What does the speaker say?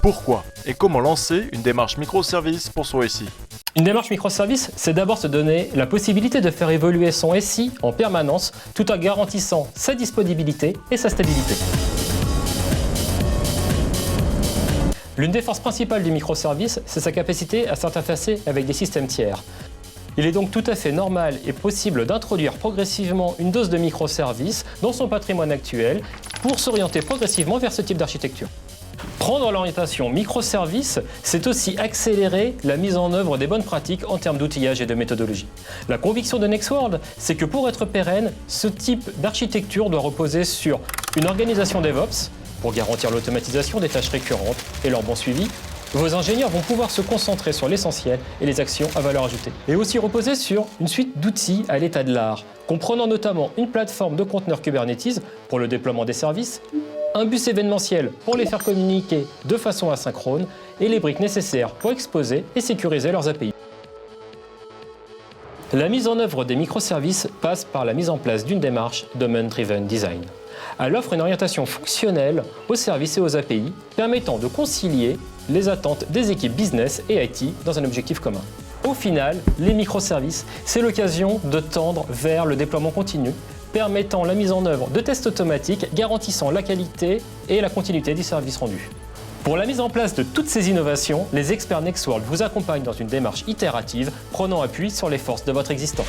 Pourquoi et comment lancer une démarche microservice pour son SI? Une démarche microservice, c'est d'abord se donner la possibilité de faire évoluer son SI en permanence tout en garantissant sa disponibilité et sa stabilité. L'une des forces principales du microservice, c'est sa capacité à s'interfacer avec des systèmes tiers. Il est donc tout à fait normal et possible d'introduire progressivement une dose de microservices dans son patrimoine actuel pour s'orienter progressivement vers ce type d'architecture. Prendre l'orientation microservice, c'est aussi accélérer la mise en œuvre des bonnes pratiques en termes d'outillage et de méthodologie. La conviction de Nextworld, c'est que pour être pérenne, ce type d'architecture doit reposer sur une organisation DevOps, pour garantir l'automatisation des tâches récurrentes et leur bon suivi. Vos ingénieurs vont pouvoir se concentrer sur l'essentiel et les actions à valeur ajoutée. Et aussi reposer sur une suite d'outils à l'état de l'art, comprenant notamment une plateforme de conteneurs Kubernetes pour le déploiement des services, un bus événementiel pour les faire communiquer de façon asynchrone et les briques nécessaires pour exposer et sécuriser leurs API. La mise en œuvre des microservices passe par la mise en place d'une démarche Domain-Driven Design. Elle offre une orientation fonctionnelle aux services et aux API, permettant de concilier les attentes des équipes business et IT dans un objectif commun. Au final, les microservices, c'est l'occasion de tendre vers le déploiement continu, permettant la mise en œuvre de tests automatiques garantissant la qualité et la continuité du service rendu. Pour la mise en place de toutes ces innovations, les experts Nextworld vous accompagnent dans une démarche itérative, prenant appui sur les forces de votre existant.